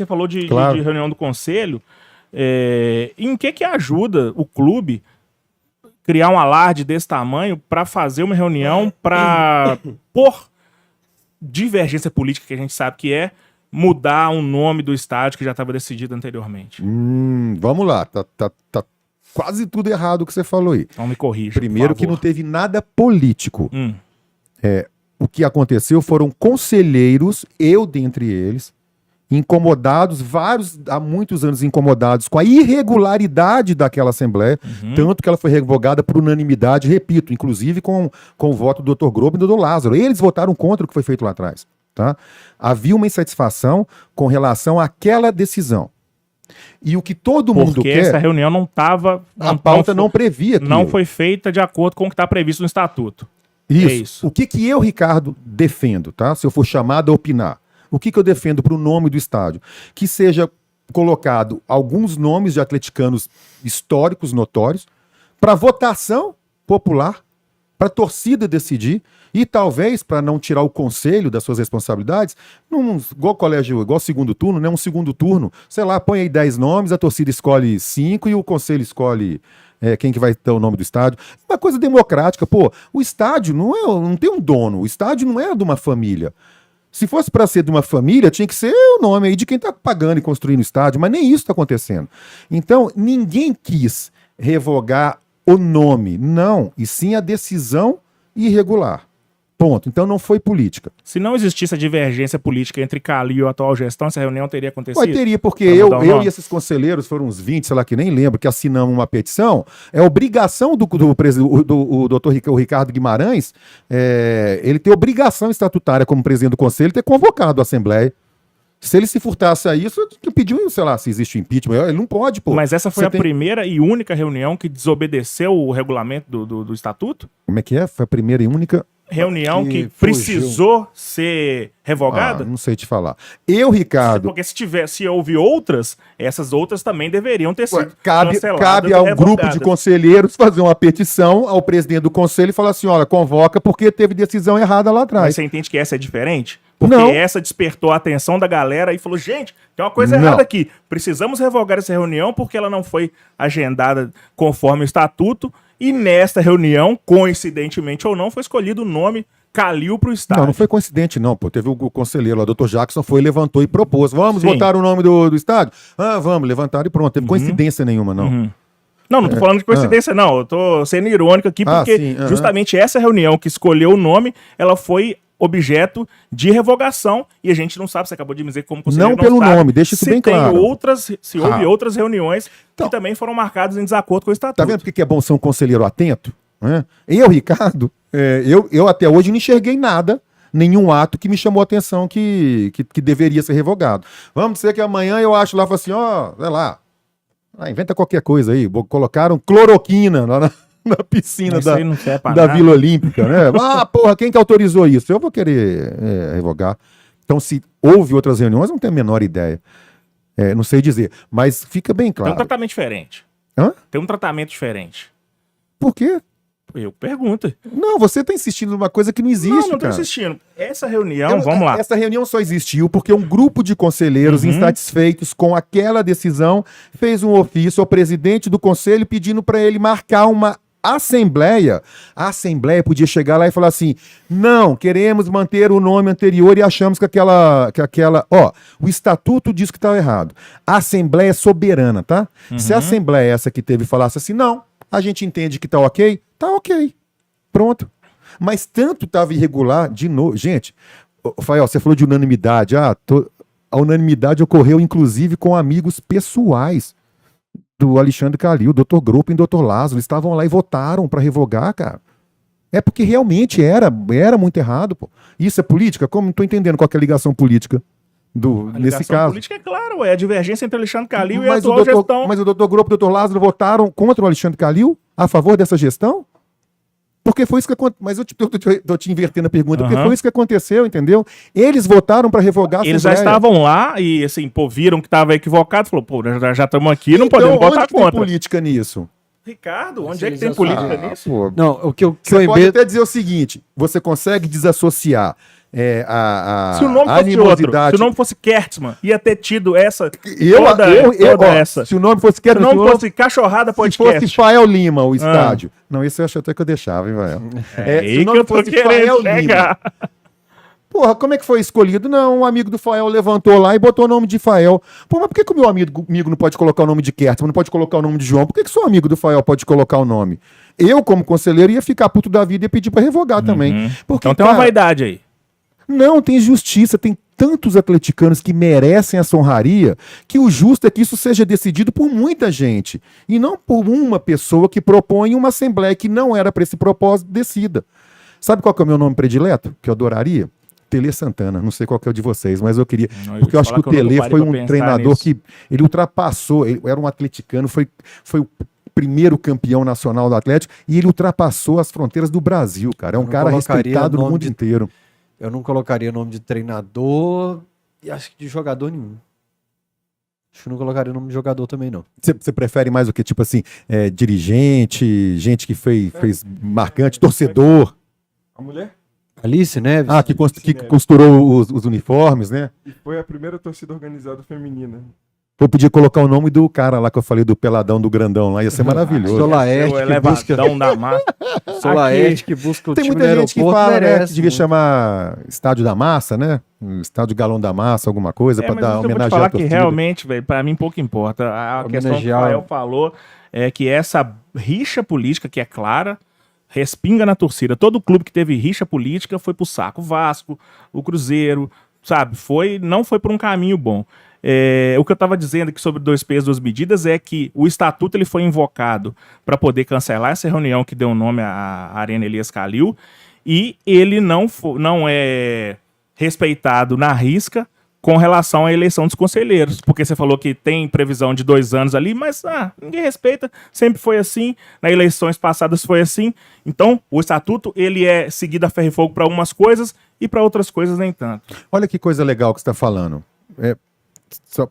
você falou de Claro. reunião do conselho. Em que ajuda o clube criar um alarde desse tamanho para fazer uma reunião para, por divergência política que a gente sabe que mudar o nome do estádio que já estava decidido anteriormente? Vamos lá, tá quase tudo errado o que você falou aí. Então me corrija. Primeiro que não teve nada político. O que aconteceu foram conselheiros, eu dentre eles, incomodados, há muitos anos incomodados com a irregularidade daquela Assembleia, tanto que ela foi revogada por unanimidade, repito, inclusive com o voto do Dr. Grobe e do Dr. Lázaro. Eles votaram contra o que foi feito lá atrás. Tá? Havia uma insatisfação com relação àquela decisão. E o que todo mundo Porque quer... essa reunião não estava... A pauta não previa aquilo. Não foi feita de acordo com o que está previsto no estatuto. Isso. O que eu, Ricardo, defendo, tá? Se eu for chamado a opinar. O que eu defendo para o nome do estádio? Que seja colocado alguns nomes de atleticanos históricos, notórios, para votação popular, para a torcida decidir, e talvez, para não tirar o conselho das suas responsabilidades, igual colégio, igual segundo turno, né? Um segundo turno, sei lá, põe aí 10 nomes, a torcida escolhe 5 e o conselho escolhe quem que vai ter o nome do estádio. Uma coisa democrática, pô, o estádio não tem um dono, o estádio não é de uma família. Se fosse para ser de uma família, tinha que ser o nome aí de quem está pagando e construindo o estádio, mas nem isso está acontecendo. Então, ninguém quis revogar o nome, não, e sim a decisão irregular. Ponto. Então não foi política. Se não existisse a divergência política entre Calil e a atual gestão, essa reunião teria acontecido? Teria, porque eu e esses conselheiros, foram uns 20, sei lá, que nem lembro, que assinamos uma petição. É obrigação do doutor Ricardo Guimarães, ele tem obrigação estatutária como presidente do conselho, ter convocado a Assembleia. Se ele se furtasse a isso, pediu, sei lá, se existe impeachment, ele não pode, pô. Mas essa foi primeira e única reunião que desobedeceu o regulamento do estatuto? Como é que é? Foi a primeira e única... Reunião que precisou ser revogada? Não sei te falar. Ricardo... Porque se houve outras, essas outras também deveriam ter sido canceladas. Cabe a um grupo de conselheiros fazer uma petição ao presidente do conselho e falar assim, olha, convoca porque teve decisão errada lá atrás. Mas você entende que essa é diferente? Porque essa despertou a atenção da galera e falou, gente, tem uma coisa errada aqui. Precisamos revogar essa reunião porque ela não foi agendada conforme o estatuto. E nesta reunião, coincidentemente ou não, foi escolhido o nome Calil para o estádio. Não foi coincidente não, pô. Teve o conselheiro lá, o Dr. Jackson, levantou e propôs. Vamos votar o nome do estádio? Vamos, levantaram e pronto. Teve coincidência nenhuma, não. Não tô falando de coincidência, não. Eu tô sendo irônico aqui, porque justamente essa reunião que escolheu o nome, ela foi objeto de revogação, e a gente não sabe, você acabou de dizer como conselheiro não pelo sabe, nome, deixa isso bem claro. Se houve outras reuniões que também foram marcadas em desacordo com o estatuto. Tá vendo porque é bom ser um conselheiro atento? Eu, Ricardo, eu até hoje não enxerguei nada, nenhum ato que me chamou a atenção que deveria ser revogado. Vamos dizer que amanhã eu acho lá, sei lá, inventa qualquer coisa aí, colocaram cloroquina lá na piscina da Vila Olímpica, né? Porra, quem que autorizou isso? Eu vou querer revogar. Então, se houve outras reuniões, não tenho a menor ideia. Não sei dizer, mas fica bem claro. Tem um tratamento diferente. Tem um tratamento diferente. Por quê? Eu pergunto. Não, você está insistindo numa coisa que não existe, não tô insistindo. Essa reunião, vamos lá. Essa reunião só existiu porque um grupo de conselheiros insatisfeitos com aquela decisão fez um ofício ao presidente do conselho pedindo para ele marcar uma Assembleia. A Assembleia podia chegar lá e falar assim, não, queremos manter o nome anterior e achamos que aquela o estatuto diz que está errado. A Assembleia é soberana, tá? Se a Assembleia essa que teve falasse assim, não, a gente entende que tá ok, pronto. Mas tanto estava irregular, de novo, gente, Fael, você falou de unanimidade, a unanimidade ocorreu inclusive com amigos pessoais do Alexandre Calil, o Dr. Grupo e o Dr. Lázaro, estavam lá e votaram para revogar, cara. É porque realmente era muito errado, pô. Isso é política? Como não tô entendendo qual que é a ligação política nesse caso. A política é claro, é a divergência entre o Alexandre Calil e a atual gestão. Mas o Dr. Grupo e o Dr. Lázaro votaram contra o Alexandre Calil? A favor dessa gestão? Porque foi isso que aconteceu. Mas eu tô te invertendo a pergunta. Porque foi isso que aconteceu, entendeu? Eles votaram para revogar a Eles já estavam lá e, assim, viram que estava equivocado. Falou, já estamos aqui, não podemos votar contra. Onde tem política nisso? Ricardo, onde é que tem política nisso? Não, você pode até dizer o seguinte, você consegue desassociar Se o nome fosse outro, se o nome fosse Kertzmann, ia ter tido essa. Essa. Se o nome fosse Kertzmann. Se o nome fosse Cachorrada Podcast. Se fosse Fael Lima, o estádio. Não, esse eu acho até que eu deixava, hein, velho? Se o nome fosse Fael Lima. Porra, como é que foi escolhido? Não, um amigo do Fael levantou lá e botou o nome de Fael. Pô, mas por que o meu amigo não pode colocar o nome de Kertzmann, não pode colocar o nome de João? Por que seu amigo do Fael pode colocar o nome? Eu, como conselheiro, ia ficar puto da vida e pedir pra revogar também. Porque, então tem uma vaidade aí. Não, tem justiça, tem tantos atleticanos que merecem essa honraria, que o justo é que isso seja decidido por muita gente, e não por uma pessoa que propõe uma assembleia que não era para esse propósito, decida. Sabe qual que é o meu nome predileto, que eu adoraria? Tele Santana, não sei qual que é o de vocês, mas eu queria, porque eu acho que o Tele foi um treinador que ele ultrapassou, ele era um atleticano, foi o primeiro campeão nacional do Atlético, e ele ultrapassou as fronteiras do Brasil, cara. É um cara respeitado no mundo inteiro. Eu não colocaria nome de treinador e acho que de jogador nenhum. Acho que não colocaria nome de jogador também, não. Você prefere mais o que? Tipo assim, dirigente, gente que fez marcante, torcedor? A mulher? Alice Neves? Ah, que costurou os uniformes, né? E foi a primeira torcida organizada feminina. Eu podia colocar o nome do cara lá que eu falei, do peladão, do grandão lá, ia ser maravilhoso. Solaeste, que busca... da massa. Solaeste, que busca o Tem time muita gente que fala, né, que devia muito. chamar Estádio da Massa, né? Estádio Galão da Massa, alguma coisa, pra dar homenagem à falar torcida. que realmente, velho, pra mim pouco importa. A questão que o Rafael falou é que essa rixa política, que é clara, respinga na torcida. Todo clube que teve rixa política foi pro saco. O Vasco, o Cruzeiro, sabe? Não foi por um caminho bom. O que eu estava dizendo aqui sobre 2 pesos, 2 medidas é que o estatuto ele foi invocado para poder cancelar essa reunião que deu nome à Arena Elias Calil, e ele não é respeitado na risca com relação à eleição dos conselheiros, porque você falou que tem previsão de 2 anos ali, mas ninguém respeita, sempre foi assim, nas eleições passadas foi assim. Então o estatuto ele é seguido a ferro e fogo para algumas coisas e para outras coisas nem tanto. Olha que coisa legal que você está falando.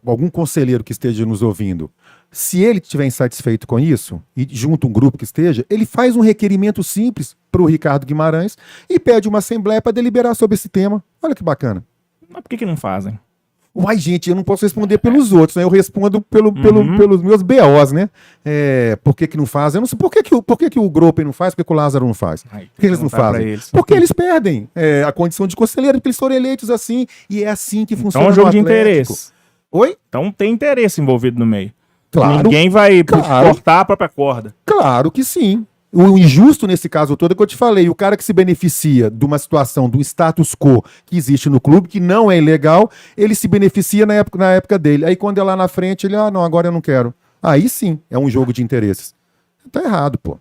Algum conselheiro que esteja nos ouvindo, se ele estiver insatisfeito com isso, e junto um grupo que esteja, ele faz um requerimento simples para o Ricardo Guimarães e pede uma assembleia para deliberar sobre esse tema. Olha que bacana. Mas por que não fazem? Uai, gente, eu não posso responder pelos outros, né? Eu respondo pelos meus BOs, né? Por que não fazem? Eu não sei por que o Gropen não faz, por que o Lázaro não faz? Por que eles não fazem? Porque eles perdem a condição de conselheiro, porque eles foram eleitos assim, e é assim que funciona. Então é um jogo de interesse. Oi? Então tem interesse envolvido no meio. Claro. Ninguém vai cortar a própria corda. Claro que sim. O injusto nesse caso todo é que eu te falei, o cara que se beneficia de uma situação, do status quo que existe no clube, que não é ilegal, ele se beneficia na época dele. Aí quando é lá na frente, ele, não, agora eu não quero. Aí sim, é um jogo de interesses. Tá errado, pô.